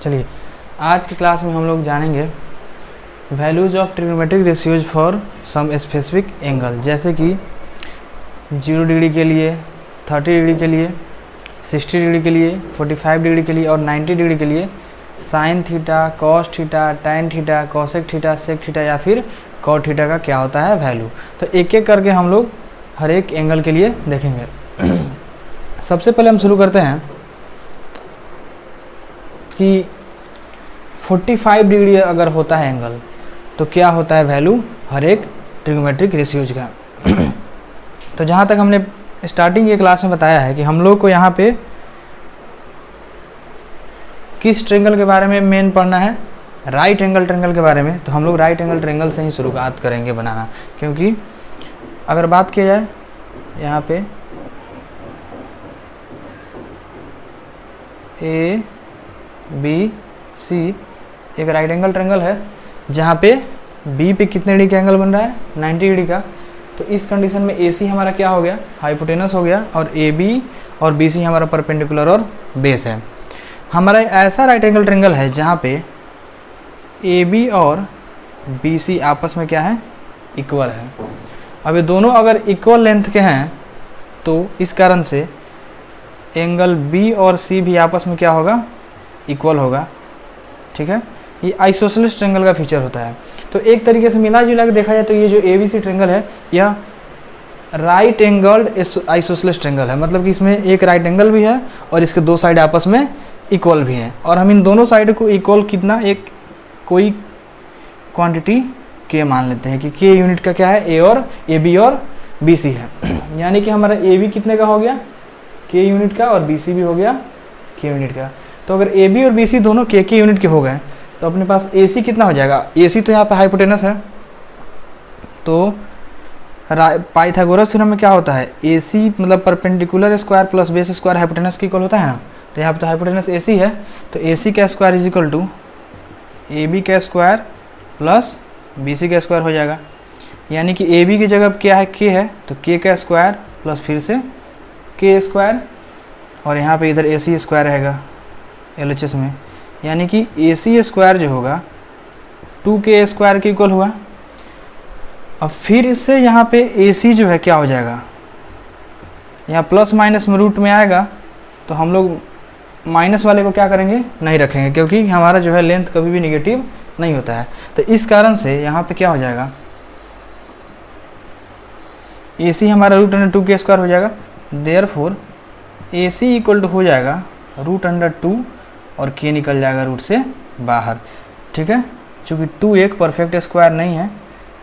चलिए आज की क्लास में हम लोग जानेंगे values of trigonometric ratios for some specific angle, जैसे कि 0 डिग्री के लिए, 30 डिग्री के लिए, 60 डिग्री के लिए, 45 डिग्री के लिए और 90 डिग्री के लिए sine theta, cos theta, tan theta, cosec theta, sec theta या फिर कॉट थीटा का क्या होता है वैल्यू। तो एक एक करके हम लोग हर एक एंगल के लिए देखेंगे। सबसे पहले हम शुरू करते हैं कि 45 डिग्री अगर होता है एंगल तो क्या होता है वैल्यू हर एक ट्रिग्नोमेट्रिक रेशियोज का। तो जहाँ तक हमने स्टार्टिंग के क्लास में बताया है कि हम लोग को यहाँ पे किस ट्रायंगल के बारे में मेन पढ़ना है, राइट एंगल ट्रायंगल के बारे में। तो हम लोग राइट एंगल ट्रायंगल से ही शुरुआत करेंगे बनाना, क्योंकि अगर बात किया जाए यहाँ पे ए बी सी एक राइट एंगल ट्रायंगल है जहाँ पे बी पे कितने डिग्री का एंगल बन रहा है, 90 डिग्री का। तो इस कंडीशन में ए सी हमारा क्या हो गया, हाइपोटेनस हो गया, और ए बी और बी सी हमारा परपेंडिकुलर और बेस है। हमारा ऐसा राइट एंगल ट्रायंगल है जहाँ पे ए बी और बी सी आपस में क्या है, इक्वल है। अब ये दोनों अगर इक्वल लेंथ के हैं तो इस कारण से एंगल बी और सी भी आपस में क्या होगा, इक्वल होगा। ठीक है, ये आइसोसेलेस ट्रायंगल का फीचर होता है। तो एक तरीके से मिला जुला के देखा जाए तो ये जो ए बी सी ट्रायंगल है यह राइट एंगल्ड आइसोसेलेस ट्रायंगल है, मतलब कि इसमें एक राइट एंगल भी है और इसके दो साइड आपस में इक्वल भी हैं। और हम इन दोनों साइड को इक्वल कितना, एक कोई क्वांटिटी के मान लेते हैं कि के यूनिट का क्या है, ए और ए बी और बी सी है। यानी कि हमारा ए बी कितने का हो गया, के यूनिट का, और बी सी भी हो गया के यूनिट का। तो अगर ए बी और बी सी दोनों के यूनिट के हो गए तो अपने पास ए सी कितना हो जाएगा, ए सी तो यहाँ पे हाइपोटेनस है। तो पाइथागोरस थ्योरम में क्या होता है, ए सी मतलब perpendicular square plus base square hypotenuse की इक्वल होता है ना। तो यहाँ पे तो हाइपोटेनस ए सी है, तो ए सी का square is equal to A B का स्क्वायर प्लस बी सी का स्क्वायर हो जाएगा। यानी कि ए बी की जगह क्या है, के है, तो के का स्क्वायर प्लस फिर से के स्क्वायर, और यहाँ पे इधर ए सी स्क्वायर रहेगा LHS में। यानी कि ए सी स्क्वायर जो होगा 2k स्क्वायर के इक्वल हुआ। अब फिर इससे यहाँ पे ए सी जो है क्या हो जाएगा, यहाँ प्लस माइनस में रूट में आएगा, तो हम लोग माइनस वाले को क्या करेंगे, नहीं रखेंगे, क्योंकि हमारा जो है लेंथ कभी भी निगेटिव नहीं होता है। तो इस कारण से यहाँ पे क्या हो जाएगा, ए सी हमारा रूट अंडर 2k स्क्वायर हो जाएगा। Therefore A C equal to हो जाएगा रूट अंडर 2 और के निकल जाएगा रूट से बाहर। ठीक है, चूँकि 2 एक परफेक्ट स्क्वायर नहीं है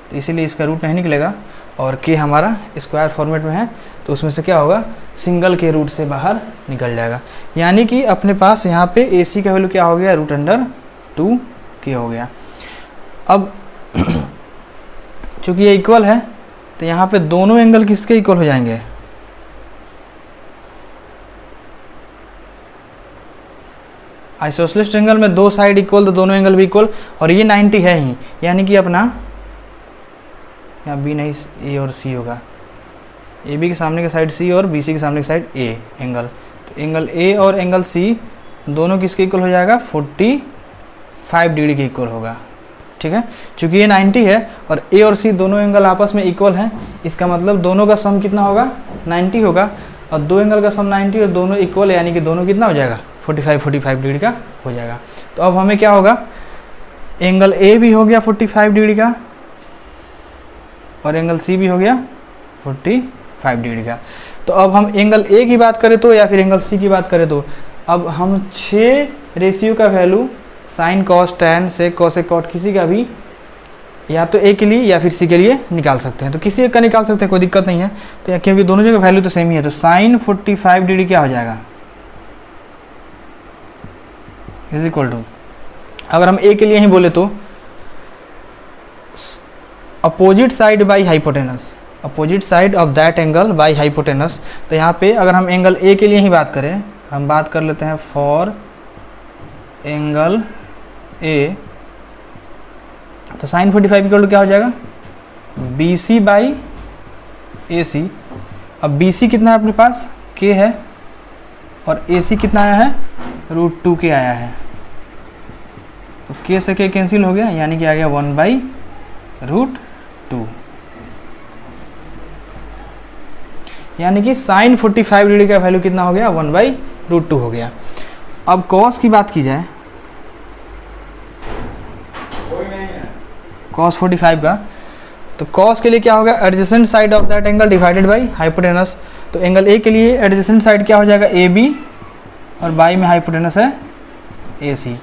तो इसीलिए इसका रूट नहीं निकलेगा, और के हमारा स्क्वायर फॉर्मेट में है तो उसमें से क्या होगा, सिंगल के रूट से बाहर निकल जाएगा। यानी कि अपने पास यहाँ पे ए सी का वैल्यू क्या हो गया, रूट अंडर 2 के हो गया। अब चूँकि ये इक्वल है तो यहाँ पे दोनों एंगल किसके इक्वल हो जाएंगे, आइसोसेलेस ट्रायंगल में दो साइड इक्वल तो दोनों एंगल भी इक्वल, और ये 90 है ही, यानी कि अपना यहाँ बी नहीं ए और सी होगा, ए बी के सामने की साइड सी और बी सी के सामने की साइड ए एंगल। तो एंगल ए और एंगल सी दोनों किसके इक्वल हो जाएगा, 45 डिग्री के इक्वल होगा। ठीक है, चूँकि ये 90 है और ए और सी दोनों एंगल आपस में इक्वल हैं, इसका मतलब दोनों का सम कितना होगा, 90 होगा, और दो एंगल का सम 90 और दोनों इक्वल है, यानी कि दोनों कितना हो जाएगा, 45 डिग्री का हो जाएगा। तो अब हमें क्या होगा, एंगल ए भी हो गया 45 डिग्री का और एंगल सी भी हो गया 45 डिग्री का। तो अब हम एंगल ए की बात करें तो या फिर एंगल सी की बात करें तो अब हम 6 रेशियो का value sine cos tan sec cosec cot किसी का भी या तो ए के लिए या फिर सी के लिए निकाल सकते हैं। तो किसी एक का निकाल सकते हैं, कोई दिक्कत नहीं है, तो क्योंकि दोनों जगह वैल्यू तो सेम ही है। तो साइन 45 डिग्री क्या हो जाएगा, इज इक्वल टू, अगर हम ए के लिए ही बोले तो opposite side by hypotenuse, opposite side of that angle by hypotenuse. तो यहाँ पे अगर हम एंगल ए के लिए ही बात करें, हम बात कर लेते हैं फॉर एंगल ए, तो साइन 45 इक्वल टू क्या हो जाएगा, बी सी बाई ए सी। अब बी सी कितना है अपने पास, के है, और ए सी कितना आया है, √2 के आया है। के से के कैंसिल हो गया, यानी कि आ गया 1/√2, यानी कि साइन 45 डिग्री का वैल्यू कितना हो गया, 1/√2 हो गया। अब कॉस की बात की जाए, कॉस 45 का, तो कॉस के लिए क्या होगा, adjacent side of that angle divided by hypotenuse. तो एंगल ए के लिए एडजेसेंट साइड क्या हो जाएगा, ए बी, और बाई में हाइपोटेनस है ए सी।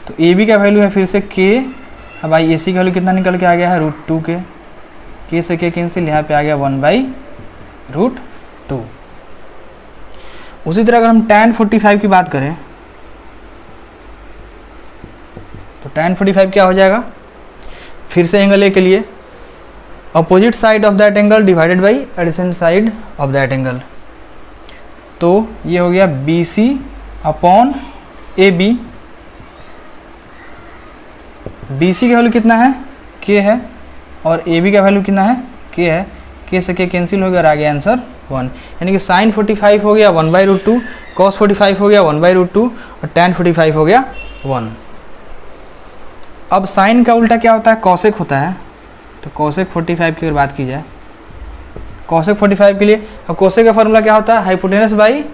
तो ए बी का वैल्यू है फिर से के, अब बाई ए सी का वैल्यू कितना निकल के आ गया है, √2 के से के कैंसिल, यहाँ पे आ गया 1/√2। उसी तरह अगर हम tan 45 की बात करें तो tan 45 क्या हो जाएगा, फिर से एंगल ए के लिए opposite side of that angle divided by adjacent side of that angle. तो ये हो गया BC अपॉन AB। BC का वैल्यू कितना है, K है, और AB का वैल्यू कितना है, K है। K से K कैंसिल हो गया और आ गया आंसर 1, यानी कि साइन 45 हो गया 1/√2, कॉस 45 हो गया 1/√2 और tan 45 हो गया 1। अब साइन का उल्टा क्या होता है, कॉसेक होता है। तो कॉसेक 45 की अगर बात की जाए, कॉसेक 45 के लिए अब कॉसेक का फॉर्मूला क्या होता है, hypotenuse by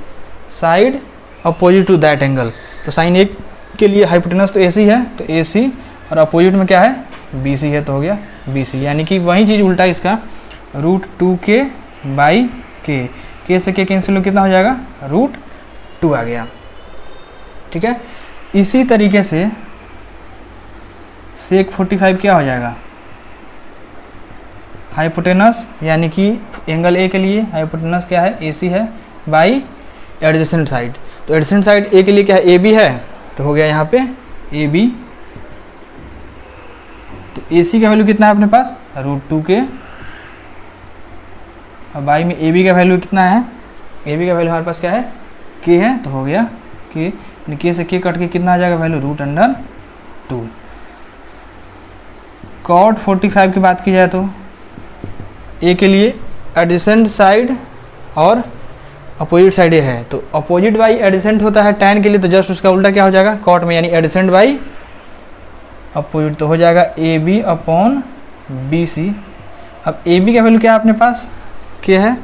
side opposite to that angle. तो साइन 1 के लिए हाइपोटेनस तो AC है, तो AC, और अपोजिट में क्या है, BC है, तो हो गया BC, यानी कि वही चीज़ उल्टा इसका, √2k बाई K से K कैंसिल हो कितना हो जाएगा, √2 आ गया। ठीक है, इसी तरीके से सेक 45 क्या हो जाएगा, हाइपोटेनस, यानी कि एंगल ए के लिए हाइपोटेनस क्या है, AC है, बाई एडजेसेंट साइड। तो एडजेसेंट साइड ए के लिए क्या है, AB है, तो हो गया यहाँ पे AB। तो AC का वैल्यू कितना है अपने पास, √2k, और बाई में AB का वैल्यू कितना है, AB का वैल्यू हमारे पास क्या है, K है, तो हो गया K, K से K कट के कितना आ जाएगा वैल्यू, √2। कॉट 45 की बात की जाए तो ए के लिए एडजेसेंट साइड और अपोजिट साइड ए है, तो अपोजिट बाई एडजेसेंट होता है tan के लिए, तो जस्ट उसका उल्टा क्या हो जाएगा, कॉट में, यानी एडजेसेंट बाई अपोजिट, तो हो जाएगा AB अपॉन BC। अब AB का वैल्यू क्या है अपने पास, K है,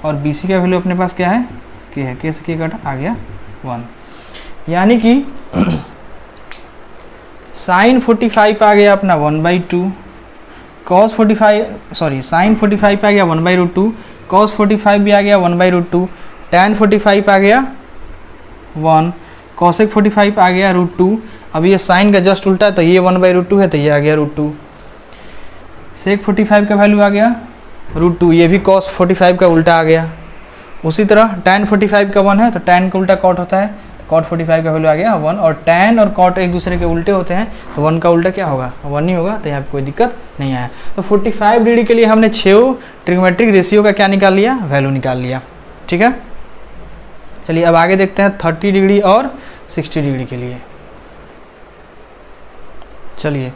और BC का वैल्यू अपने पास क्या है, K है, K से K कट आ गया 1, यानी कि साइन 45 आ गया अपना 1/2, कॉस 45 सॉरी साइन 45 आ गया 1/√2, कॉस 45 भी आ गया 1/√2, tan 45 आ गया 1, कॉसेक 45 आ गया √2। अब ये साइन का जस्ट उल्टा है, तो ये 1/√2 है, तो ये आ गया √2। सेक 45 का वैल्यू आ गया √2, ये भी कॉस 45 का उल्टा आ गया। उसी तरह tan 45 का 1 है, तो tan का उल्टा कॉट होता है, कॉट 45 का वैल्यू आ गया 1, और tan और कॉट एक दूसरे के उल्टे होते हैं, तो 1 का उल्टा क्या होगा, 1 ही होगा, तो यहाँ पे कोई दिक्कत नहीं आया। तो 45 डिग्री के लिए हमने 6 ट्रिग्नोमेट्रिक रेशियो का क्या निकाल लिया, वैल्यू निकाल लिया। ठीक है, चलिए अब आगे देखते हैं 30 डिग्री और 60 डिग्री के लिए। चलिए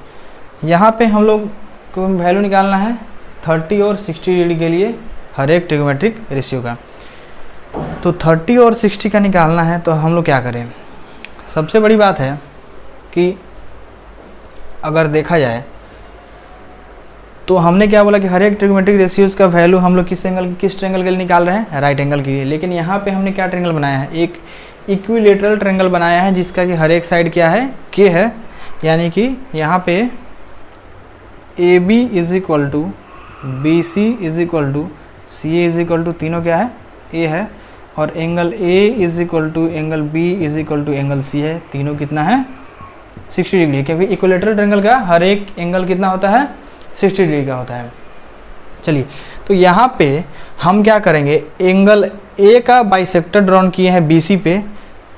यहाँ पे हम लोग को वैल्यू निकालना है 30 और 60 डिग्री के लिए हर एक ट्रिग्नोमेट्रिक रेशियो का। तो 30 और 60 का निकालना है, तो हम लोग क्या करें, सबसे बड़ी बात है कि अगर देखा जाए तो हमने क्या बोला कि हर एक ट्रिग्नोमेट्रिक रेशियोज का वैल्यू हम लोग किस ट्रायंगल के लिए निकाल रहे हैं, राइट एंगल के लिए। लेकिन यहाँ पे हमने क्या ट्रायंगल बनाया है, एक इक्विलेटरल ट्रायंगल बनाया है, जिसका कि हर एक साइड क्या है, K है, यानी कि यहाँ पे AB is equal to BC is equal to CA is equal to, तीनों क्या है, A है, और angle A is equal to angle B is equal to angle C है, तीनों कितना है, 60 डिग्री, क्योंकि इक्विलेटरल ट्रायंगल का हर एक एंगल कितना होता है, 60 डिग्री का होता है। चलिए तो यहाँ पे हम क्या करेंगे, एंगल A का बाइसेक्टर ड्रॉन किए हैं BC पे,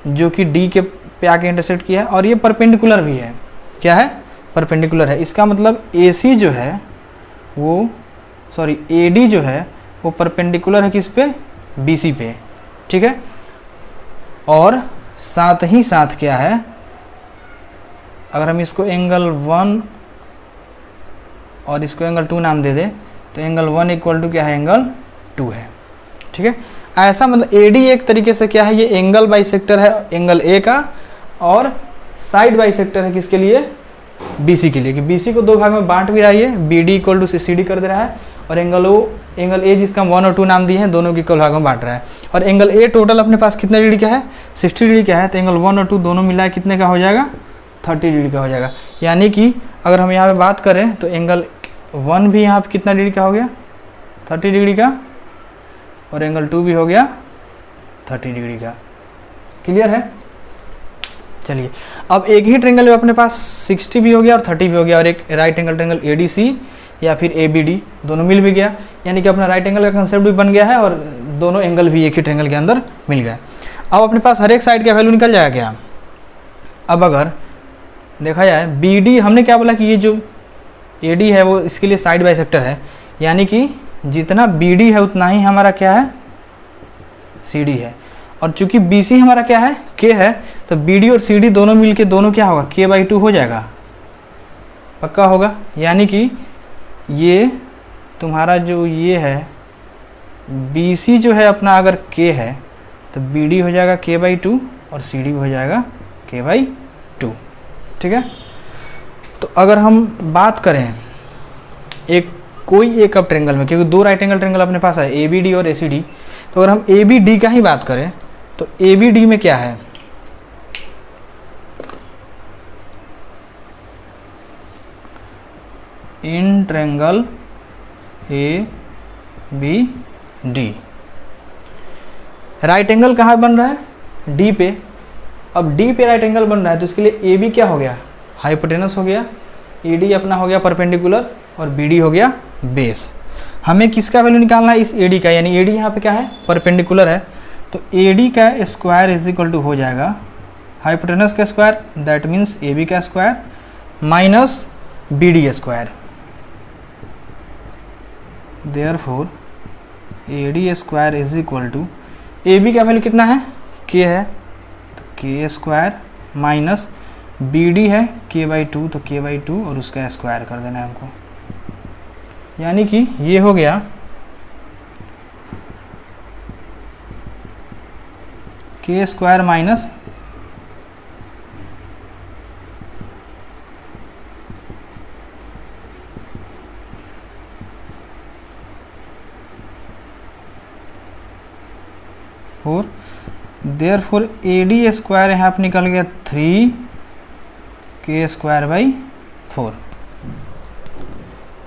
जो कि D के पे आके इंटरसेक्ट किया है, और ये परपेंडिकुलर भी है, क्या है, परपेंडिकुलर है। इसका मतलब AC जो है वो AD जो है वो परपेंडिकुलर है किस पे, BC पे। ठीक है, और साथ ही साथ क्या है, अगर हम इसको एंगल 1 और इसको एंगल 2 नाम दे दे, तो एंगल 1 इक्वल टू क्या है, एंगल 2 है। ठीक है, ऐसा मतलब AD एक तरीके से क्या है, ये एंगल बाइसेक्टर है एंगल A का, और साइड बाइसेक्टर है किसके लिए, BC के लिए कि BC को 2 भाग में बांट भी रहा है, BD इक्वल टू CD कर दे रहा है, और एंगल A जिसका हम 1 और 2 नाम दिए हैं, दोनों के इक्वल भाग में बांट रहा है। और एंगल A टोटल अपने पास कितने डिग्री का है, 60 डिग्री का है, तो एंगल 1 और 2 दोनों मिला है कितने का हो जाएगा, 30 डिग्री का हो जाएगा। यानी कि अगर हम यहाँ पे बात करें तो एंगल 1 भी यहाँ पे कितना डिग्री का हो गया, 30 डिग्री का, और एंगल 2 भी हो गया 30 डिग्री का। क्लियर है? चलिए, अब एक ही ट्रेंगल में अपने पास 60 भी हो गया और 30 भी हो गया, और एक राइट एंगल ट्रेंगल ADC या फिर ABD दोनों मिल भी गया, यानी कि अपना राइट एंगल का कंसेप्ट भी बन गया है और दोनों एंगल भी एक ही ट्रेंगल के अंदर मिल गया। अब अपने पास हर एक साइड का वैल्यू निकल जाएगा क्या। अब अगर देखा जाए BD, हमने क्या बोला कि ये जो AD है वो इसके लिए साइड बाइसेक्टर है, यानी कि जितना BD है उतना ही हमारा क्या है, CD है। और चूंकि BC हमारा क्या है, K है, तो BD और CD दोनों मिलके दोनों क्या होगा, K/2 हो जाएगा, पक्का होगा। यानी कि ये तुम्हारा जो ये है BC जो है अपना अगर K है तो BD हो जाएगा K/2 और CD भी हो जाएगा K/2। ठीक है, तो अगर हम बात करें कोई एक अब ट्रेंगल में, क्योंकि 2 राइट एंगल ट्रेंगल अपने पास है ABD और ACD, तो अगर हम ABD का ही बात करें तो ABD में क्या है, in triangle ABD right angle कहाँ बन रहा है, D पे। अब D पे राइट एंगल बन रहा है तो इसके लिए AB क्या हो गया, हाइपोटेनस हो गया, AD अपना हो गया परपेंडिकुलर, और BD हो गया बेस। हमें किसका वैल्यू निकालना है, इस AD का, यानी AD यहाँ पे क्या है, परपेंडिकुलर है, तो AD का स्क्वायर इज इक्वल टू हो जाएगा हाइपोटेनस का स्क्वायर, दैट मीन्स AB का square minus BD square. Therefore AD square is equal to, AB का वैल्यू कितना है, K है, तो K स्क्वायर माइनस BD है K/2, तो K/2 और उसका स्क्वायर कर देना है हमको। यानी कि ये हो गया K square minus four, therefore AD square यहाँ पे निकल गया 3K स्क्वायर/4।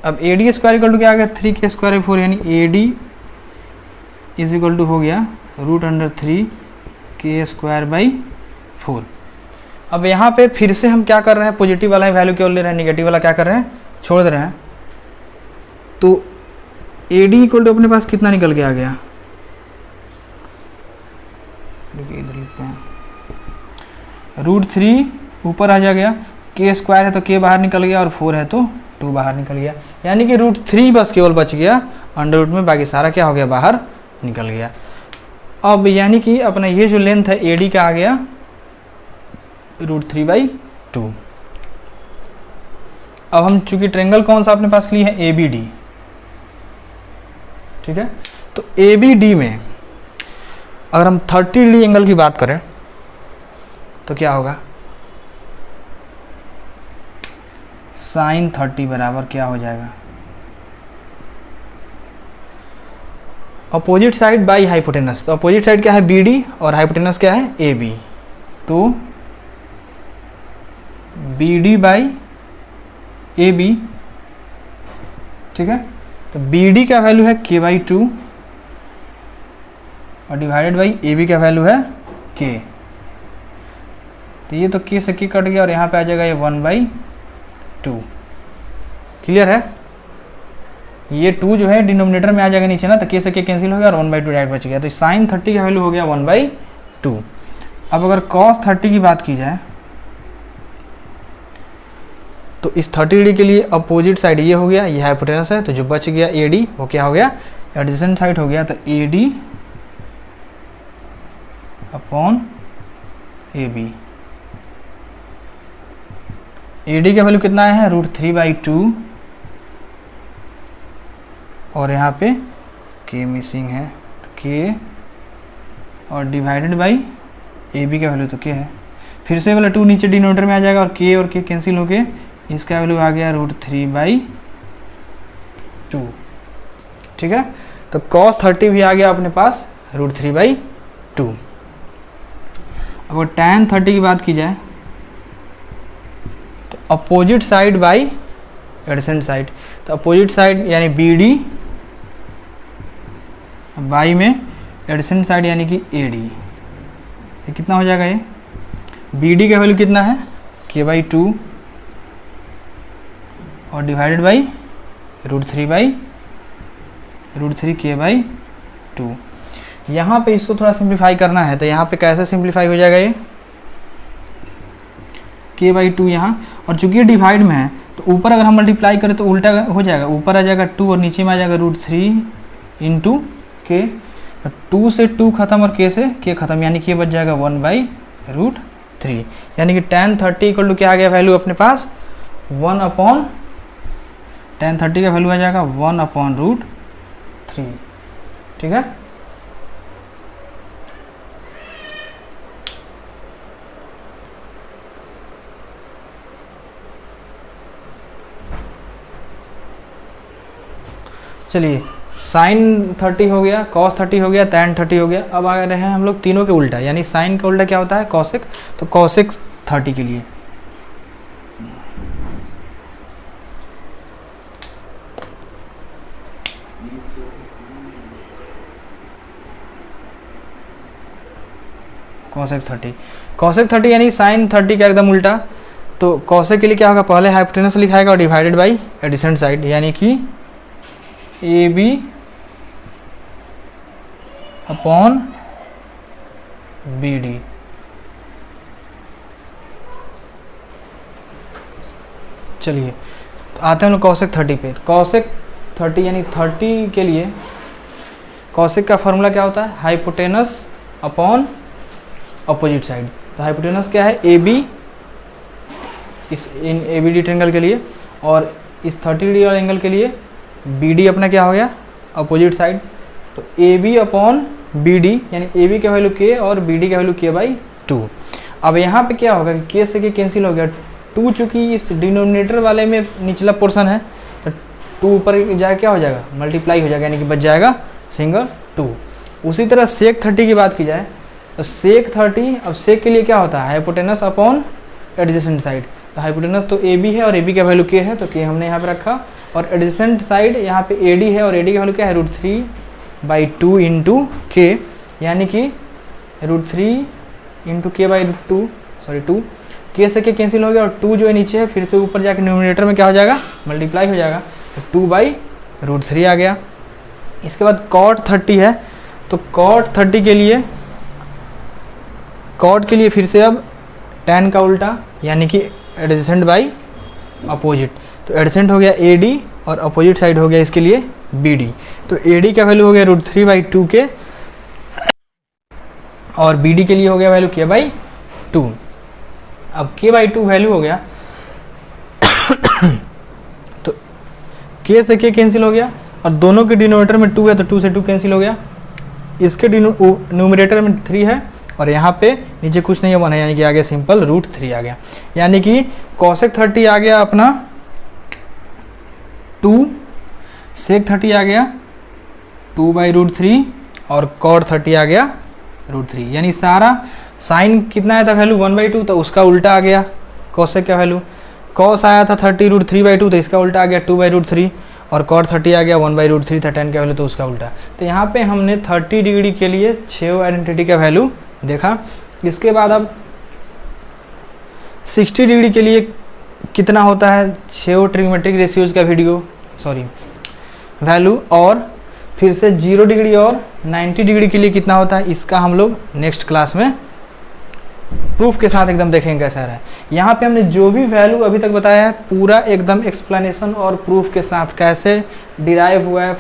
अब AD स्क्वायर इक्वल टू क्या आ गया, 3K स्क्वायर/4, यानी AD इज इक्वल टू हो गया √3K स्क्वायर/4। अब यहाँ पे फिर से हम क्या कर रहे हैं, पॉजिटिव वाला वैल्यू क्यों ले रहे हैं, निगेटिव वाला क्या कर रहे हैं, छोड़ दे रहे हैं। तो AD इक्वल टू अपने पास कितना निकल के आ गया, इधर लिखते हैं, √3 ऊपर आ जाएगा, K स्क्वायर है तो K बाहर निकल गया, और 4 है तो 2 बाहर निकल गया, यानी कि √3 बस केवल बच गया, अंडर रूट में बाकी सारा क्या हो गया, बाहर निकल गया। अब यानी कि अपना ये जो लेंथ है AD का आ गया √3/2। अब हम चूंकि ट्रेंगल कौन सा अपने पास लिए हैं, ABD। ठीक है, तो ABD में अगर हम 30 डिग्री एंगल की बात करें तो क्या होगा, sin 30 बराबर क्या हो जाएगा, अपोजिट साइड बाई हाइपोटेनस। तो अपोजिट साइड क्या है, BD, और हाइपोटेनस क्या है, AB, तो BD बाई AB। ठीक है, तो BD का वैल्यू है K/2 और डिवाइडेड बाई AB का वैल्यू है K। तो ये तो K से K कट गया और यहाँ पे आ जाएगा ये 1/2। क्लियर है, ये 2 जो है डिनोमिनेटर में आ जाएगा नीचे ना, तो K से K कैंसिल हो गया और 1/2 डायरेक्ट बच गया, तो sin 30 का वैल्यू हो गया 1/2। अब अगर cos 30 की बात की जाए तो इस 30 डिग्री के लिए अपोजिट साइड ये हो गया, ये हाइपोटेनस है, तो जो बच गया AD वो क्या हो गया, एडजेसेंट साइड हो गया, तो AD अपॉन AB। AD का वैल्यू कितना है, √3/2, और यहाँ पे K मिसिंग है, तो K और डिवाइडेड बाई AB का वैल्यू तो K है, फिर से वाला 2 नीचे डिनोमिनेटर में आ जाएगा और K कैंसिल होके इसका वैल्यू आ गया √3/2। ठीक है, तो cos 30 भी आ गया अपने पास √3/2। अब tan 30 की बात की जाए तो opposite side by adjacent side, तो अपोजिट साइड यानी BD बाई में एडजेसेंट साइड यानी कि AD, ये कितना हो जाएगा? ये BD का वैल्यू कितना है? k/2 और डिवाइडेड बाई √3/2। यहाँ पे इसको थोड़ा सिंप्लीफाई करना है, तो यहाँ पे कैसे सिंप्लीफाई हो जाएगा? ये k/2 यहाँ, और चूंकि डिवाइड में है तो ऊपर अगर हम मल्टीप्लाई करें तो उल्टा हो जाएगा, ऊपर आ जाएगा 2 और नीचे में आ जाएगा √3 × k। 2 से 2 खत्म और k से k खत्म, यानी कि ये बच जाएगा 1/√3, यानी कि tan 30 इक्वल टू क्या आ गया वैल्यू अपने पास? tan 30 का वैल्यू आ जाएगा 1/√3। ठीक है, चलिए sin 30 हो गया, cos 30 हो गया, tan 30 हो गया। अब आ रहे हैं हम लोग तीनों के उल्टा, यानी sin का उल्टा क्या होता है? cosec। तो cosec 30 के लिए cosec 30 यानी sin 30 का एकदम उल्टा। तो cosec के लिए क्या होगा? पहले हाइपोटेनस लिखाएगा और डिवाइडेड बाई एडिसेंट साइड, यानी कि AB अपॉन BD। चलिए तो आते हैं हम लोग cosec 30 पे। cosec 30 यानी 30 के लिए cosec का फॉर्मूला क्या होता है? Hypotenuse upon opposite side. तो हाइपोटेनस क्या है? AB इस इन ABD ट्रायंगल के लिए, और इस 30 डिग्री वाले एंगल के लिए BD अपना क्या हो गया? Opposite side. तो AB अपॉन BD यानी AB का वैल्यू k और BD का वैल्यू k/2। अब यहाँ पे क्या होगा कि k से k कैंसिल हो गया, 2 चूँकि इस डिनोमिनेटर वाले में निचला पोर्शन है तो 2 ऊपर जाए क्या हो जाएगा? मल्टीप्लाई हो जाएगा, यानी कि बच जाएगा सिंगल 2। उसी तरह sec 30 की बात की जाए तो sec 30, अब sec के लिए क्या होता है? Hypotenuse upon adjacent side. तो हाइपोटेनस तो AB है और AB का वैल्यू k है, तो k हमने यहाँ पे रखा, और एडजेसेंट साइड यहाँ पे AD है और AD का वैल्यू क्या है? √3/2 × k, यानी कि √3 × k/2, सॉरी 2, k से k कैंसिल हो गया और 2 जो है नीचे है, फिर से ऊपर जाके न्यूमरेटर में क्या हो जाएगा? मल्टीप्लाई हो जाएगा, तो 2/√3 आ गया। इसके बाद cot 30 है, तो cot 30 के लिए cot के लिए फिर से अब tan का उल्टा, यानी कि एडजेसेंट बाई अपोजिट। तो एडजेसेंट हो गया AD और अपोजिट साइड हो गया इसके लिए BD। तो AD का वैल्यू हो गया √3/2 के और BD के लिए हो गया वैल्यू k/2। अब k/2 वैल्यू हो गया तो k से k कैंसिल हो गया और दोनों के डिनोमिनेटर में 2 है, तो 2 से 2 कैंसिल हो गया। इसके न्यूमरेटर में 3 है और यहाँ पे नीचे कुछ नहीं है, 1 है, यानी कि आ गया सिंपल √3 आ गया, यानी कि cosec 30 आ गया अपना 2, sec 30 आ गया 2/√3 और cot 30 आ गया √3, यानी सारा साइन कितना आया था वैल्यू 1/2, तो उसका उल्टा आ गया cosec का वैल्यू। cos आया था 30 √3/2, तो इसका उल्टा आ गया 2/√3 और cot 30 आ गया 1/√3 था tan का वैल्यू, तो उसका उल्टा। तो यहाँ पे हमने 30 डिग्री के लिए 6 आइडेंटिटी का वैल्यू देखा। इसके बाद अब 60 डिग्री के लिए कितना होता है 6 ट्रिग्नोमेट्रिक रेशियोज का वैल्यू, और फिर से 0 डिग्री और 90 डिग्री के लिए कितना होता है, इसका हम लोग नेक्स्ट क्लास में प्रूफ के साथ एकदम देखेंगे कैसा रहा है। यहाँ पे हमने जो भी वैल्यू अभी तक बताया है पूरा एकदम एक्सप्लेनेशन और प्रूफ के साथ कैसे डिराइव हुआ है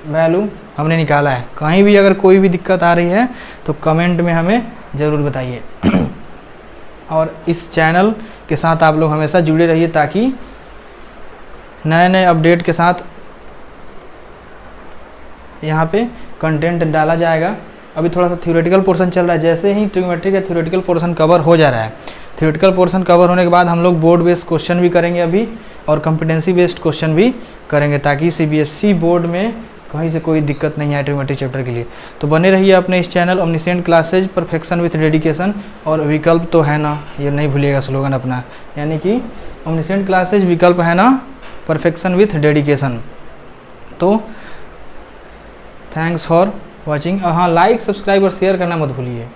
वैल्यू हमने निकाला है। कहीं भी अगर कोई भी दिक्कत आ रही है तो कमेंट में हमें ज़रूर बताइए और इस चैनल के साथ आप लोग हमेशा जुड़े रहिए ताकि नए नए अपडेट के साथ यहाँ पे कंटेंट डाला जाएगा। अभी थोड़ा सा थ्योरेटिकल पोर्शन चल रहा है, जैसे ही ट्रिग्नोमेट्री का थ्योरेटिकल पोर्शन कवर हो जा रहा है थ्योरेटिकल पोर्शन कवर होने के बाद हम लोग बोर्ड बेस्ड क्वेश्चन भी करेंगे अभी, और कॉम्पिटेंसी बेस्ड क्वेश्चन भी करेंगे, ताकि सीबीएसई बोर्ड में कहीं से कोई दिक्कत नहीं आए ट्रिग्नोमेट्री चैप्टर के लिए। तो बने रहिए अपने इस channel omniscient classes perfection with dedication, और विकल्प तो है ना, ये नहीं भूलिएगा स्लोगन अपना, यानी कि ओमनिसेंट क्लासेज विकल्प है ना परफेक्शन विथ डेडिकेशन। तो थैंक्स फॉर वॉचिंग। हाँ, लाइक सब्सक्राइब और शेयर करना मत भूलिए।